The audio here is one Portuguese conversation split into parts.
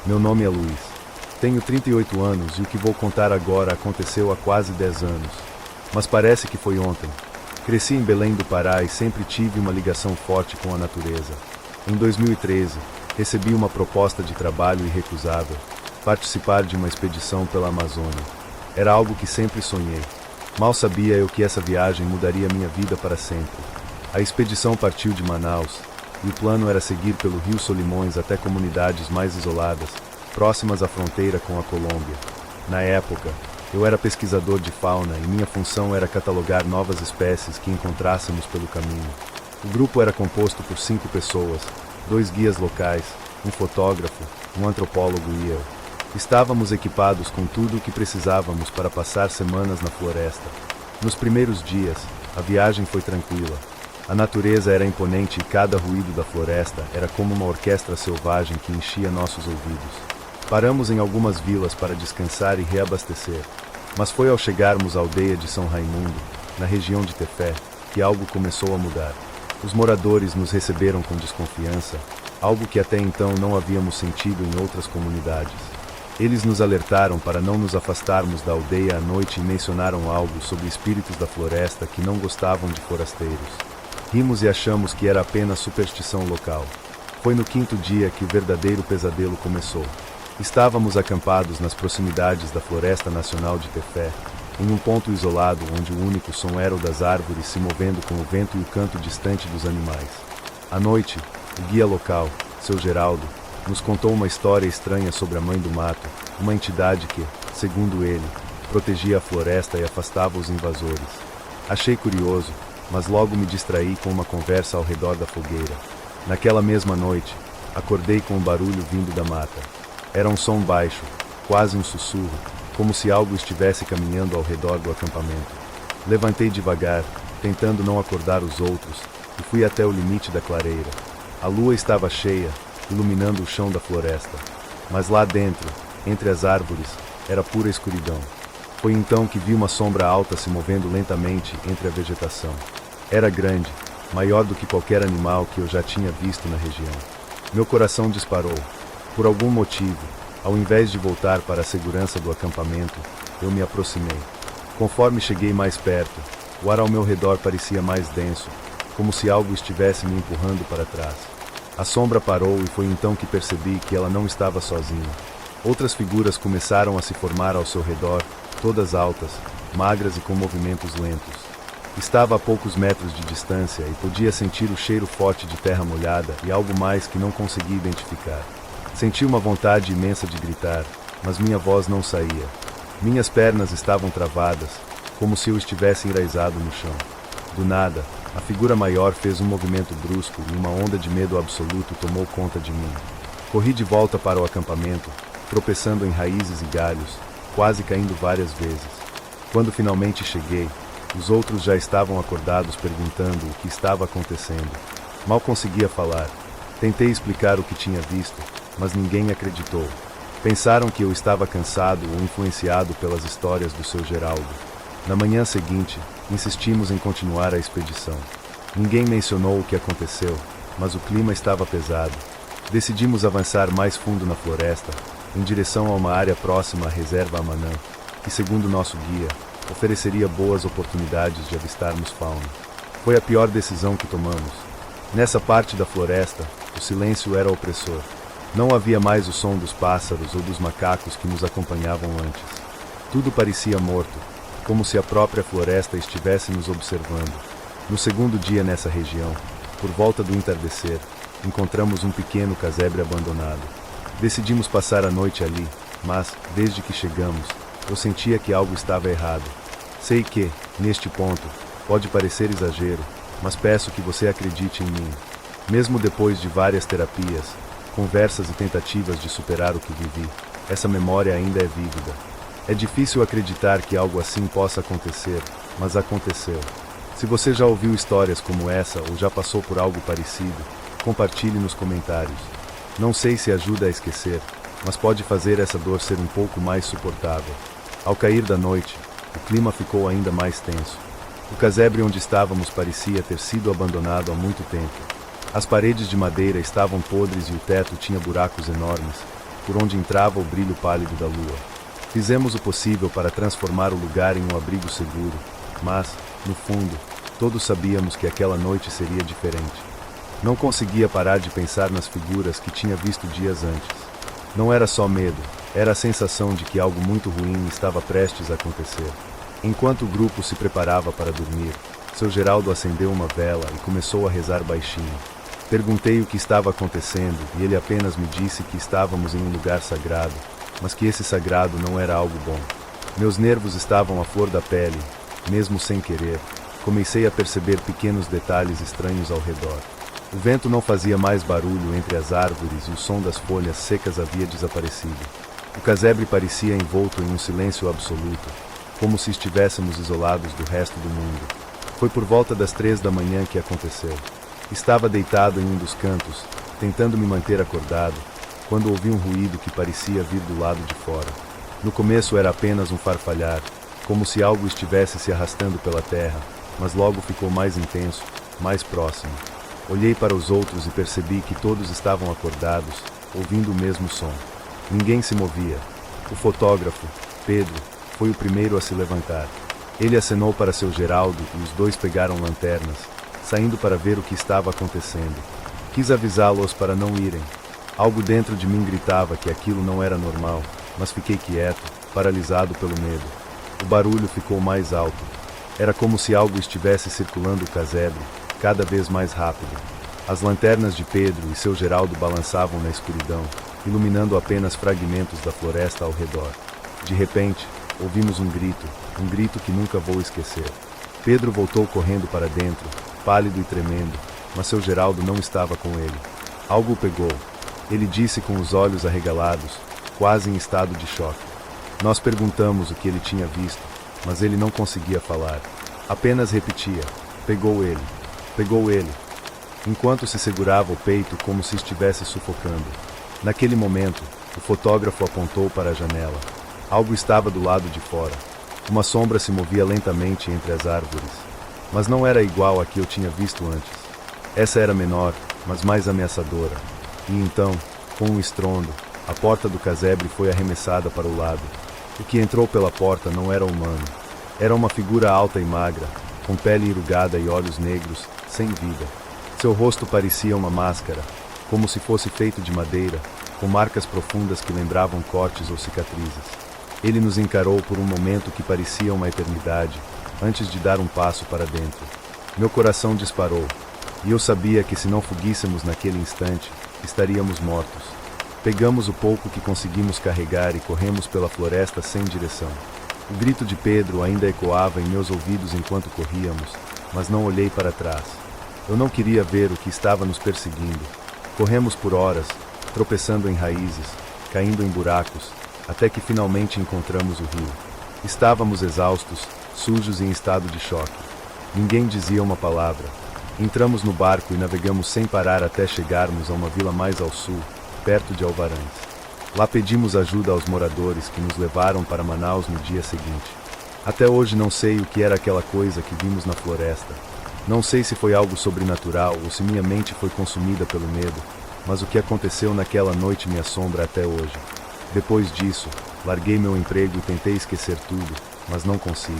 Meu nome é Luiz. Tenho 38 anos e o que vou contar agora aconteceu há quase 10 anos. Mas parece que foi ontem. Cresci em Belém do Pará e sempre tive uma ligação forte com a natureza. Em 2013, recebi uma proposta de trabalho irrecusável: participar de uma expedição pela Amazônia. Era algo que sempre sonhei. Mal sabia eu que essa viagem mudaria minha vida para sempre. A expedição partiu de Manaus, e o plano era seguir pelo Rio Solimões até comunidades mais isoladas, próximas à fronteira com a Colômbia. Na época, eu era pesquisador de fauna e minha função era catalogar novas espécies que encontrássemos pelo caminho. O grupo era composto por 5 pessoas, 2 guias locais, um fotógrafo, um antropólogo e eu. Estávamos equipados com tudo o que precisávamos para passar semanas na floresta. Nos primeiros dias, a viagem foi tranquila. A natureza era imponente e cada ruído da floresta era como uma orquestra selvagem que enchia nossos ouvidos. Paramos em algumas vilas para descansar e reabastecer, mas foi ao chegarmos à aldeia de São Raimundo, na região de Tefé, que algo começou a mudar. Os moradores nos receberam com desconfiança, algo que até então não havíamos sentido em outras comunidades. Eles nos alertaram para não nos afastarmos da aldeia à noite e mencionaram algo sobre espíritos da floresta que não gostavam de forasteiros. Rimos e achamos que era apenas superstição local. Foi no 5º dia que o verdadeiro pesadelo começou. Estávamos acampados nas proximidades da Floresta Nacional de Tefé, em um ponto isolado onde o único som era o das árvores se movendo com o vento e o canto distante dos animais. À noite, o guia local, seu Geraldo, nos contou uma história estranha sobre a Mãe do Mato, uma entidade que, segundo ele, protegia a floresta e afastava os invasores. Achei curioso, mas logo me distraí com uma conversa ao redor da fogueira. Naquela mesma noite, acordei com um barulho vindo da mata. Era um som baixo, quase um sussurro, como se algo estivesse caminhando ao redor do acampamento. Levantei devagar, tentando não acordar os outros, e fui até o limite da clareira. A lua estava cheia, iluminando o chão da floresta. Mas lá dentro, entre as árvores, era pura escuridão. Foi então que vi uma sombra alta se movendo lentamente entre a vegetação. Era grande, maior do que qualquer animal que eu já tinha visto na região. Meu coração disparou. Por algum motivo, ao invés de voltar para a segurança do acampamento, eu me aproximei. Conforme cheguei mais perto, o ar ao meu redor parecia mais denso, como se algo estivesse me empurrando para trás. A sombra parou e foi então que percebi que ela não estava sozinha. Outras figuras começaram a se formar ao seu redor, todas altas, magras e com movimentos lentos. Estava a poucos metros de distância e podia sentir o cheiro forte de terra molhada e algo mais que não conseguia identificar. Senti uma vontade imensa de gritar, mas minha voz não saía. Minhas pernas estavam travadas, como se eu estivesse enraizado no chão. Do nada, a figura maior fez um movimento brusco e uma onda de medo absoluto tomou conta de mim. Corri de volta para o acampamento, tropeçando em raízes e galhos, quase caindo várias vezes. Quando finalmente cheguei, os outros já estavam acordados perguntando o que estava acontecendo. Mal conseguia falar. Tentei explicar o que tinha visto, mas ninguém acreditou. Pensaram que eu estava cansado ou influenciado pelas histórias do seu Geraldo. Na manhã seguinte, insistimos em continuar a expedição. Ninguém mencionou o que aconteceu, mas o clima estava pesado. Decidimos avançar mais fundo na floresta, em direção a uma área próxima à reserva Amanã, que, segundo nosso guia, ofereceria boas oportunidades de avistarmos fauna. Foi a pior decisão que tomamos. Nessa parte da floresta, o silêncio era opressor. Não havia mais o som dos pássaros ou dos macacos que nos acompanhavam antes. Tudo parecia morto, como se a própria floresta estivesse nos observando. No 2º dia nessa região, por volta do entardecer, encontramos um pequeno casebre abandonado. Decidimos passar a noite ali, mas, desde que chegamos, eu sentia que algo estava errado. Sei que, neste ponto, pode parecer exagero, mas peço que você acredite em mim. Mesmo depois de várias terapias, conversas e tentativas de superar o que vivi, essa memória ainda é vívida. É difícil acreditar que algo assim possa acontecer, mas aconteceu. Se você já ouviu histórias como essa ou já passou por algo parecido, compartilhe nos comentários. Não sei se ajuda a esquecer, mas pode fazer essa dor ser um pouco mais suportável. Ao cair da noite, o clima ficou ainda mais tenso. O casebre onde estávamos parecia ter sido abandonado há muito tempo. As paredes de madeira estavam podres e o teto tinha buracos enormes, por onde entrava o brilho pálido da lua. Fizemos o possível para transformar o lugar em um abrigo seguro, mas, no fundo, todos sabíamos que aquela noite seria diferente. Não conseguia parar de pensar nas figuras que tinha visto dias antes. Não era só medo, era a sensação de que algo muito ruim estava prestes a acontecer. Enquanto o grupo se preparava para dormir, seu Geraldo acendeu uma vela e começou a rezar baixinho. Perguntei o que estava acontecendo e ele apenas me disse que estávamos em um lugar sagrado, mas que esse sagrado não era algo bom. Meus nervos estavam à flor da pele, mesmo sem querer. Comecei a perceber pequenos detalhes estranhos ao redor. O vento não fazia mais barulho entre as árvores e o som das folhas secas havia desaparecido. O casebre parecia envolto em um silêncio absoluto, como se estivéssemos isolados do resto do mundo. Foi por volta das 3 da manhã que aconteceu. Estava deitado em um dos cantos, tentando me manter acordado, quando ouvi um ruído que parecia vir do lado de fora. No começo era apenas um farfalhar, como se algo estivesse se arrastando pela terra, mas logo ficou mais intenso, mais próximo. Olhei para os outros e percebi que todos estavam acordados, ouvindo o mesmo som. Ninguém se movia. O fotógrafo, Pedro, foi o primeiro a se levantar. Ele acenou para seu Geraldo e os dois pegaram lanternas, saindo para ver o que estava acontecendo. Quis avisá-los para não irem. Algo dentro de mim gritava que aquilo não era normal, mas fiquei quieto, paralisado pelo medo. O barulho ficou mais alto. Era como se algo estivesse circulando o casebre, cada vez mais rápido. As lanternas de Pedro e seu Geraldo balançavam na escuridão, iluminando apenas fragmentos da floresta ao redor. De repente, ouvimos um grito que nunca vou esquecer. Pedro voltou correndo para dentro, pálido e tremendo, mas seu Geraldo não estava com ele. Algo o pegou. Ele disse com os olhos arregalados, quase em estado de choque. Nós perguntamos o que ele tinha visto, mas ele não conseguia falar. Apenas repetia: pegou ele. Pegou ele. Enquanto se segurava o peito como se estivesse sufocando. Naquele momento, o fotógrafo apontou para a janela. Algo estava do lado de fora. Uma sombra se movia lentamente entre as árvores. Mas não era igual à que eu tinha visto antes. Essa era menor, mas mais ameaçadora. E então, com um estrondo, a porta do casebre foi arremessada para o lado. O que entrou pela porta não era humano. Era uma figura alta e magra, com pele enrugada e olhos negros, sem vida. Seu rosto parecia uma máscara, como se fosse feito de madeira, com marcas profundas que lembravam cortes ou cicatrizes. Ele nos encarou por um momento que parecia uma eternidade, antes de dar um passo para dentro. Meu coração disparou, e eu sabia que se não fuguíssemos naquele instante, estaríamos mortos. Pegamos o pouco que conseguimos carregar e corremos pela floresta sem direção. O grito de Pedro ainda ecoava em meus ouvidos enquanto corríamos, mas não olhei para trás. Eu não queria ver o que estava nos perseguindo. Corremos por horas, tropeçando em raízes, caindo em buracos, até que finalmente encontramos o rio. Estávamos exaustos, sujos e em estado de choque. Ninguém dizia uma palavra. Entramos no barco e navegamos sem parar até chegarmos a uma vila mais ao sul, perto de Alvarães. Lá pedimos ajuda aos moradores que nos levaram para Manaus no dia seguinte. Até hoje não sei o que era aquela coisa que vimos na floresta. Não sei se foi algo sobrenatural ou se minha mente foi consumida pelo medo, mas o que aconteceu naquela noite me assombra até hoje. Depois disso, larguei meu emprego e tentei esquecer tudo, mas não consigo.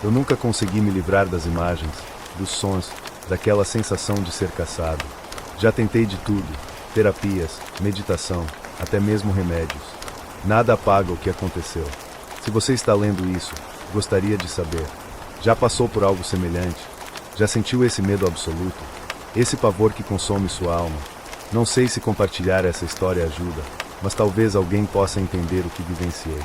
Eu nunca consegui me livrar das imagens, dos sons, daquela sensação de ser caçado. Já tentei de tudo, terapias, meditação, até mesmo remédios. Nada apaga o que aconteceu. Se você está lendo isso, gostaria de saber. Já passou por algo semelhante? Já sentiu esse medo absoluto? Esse pavor que consome sua alma? Não sei se compartilhar essa história ajuda, mas talvez alguém possa entender o que vivenciei.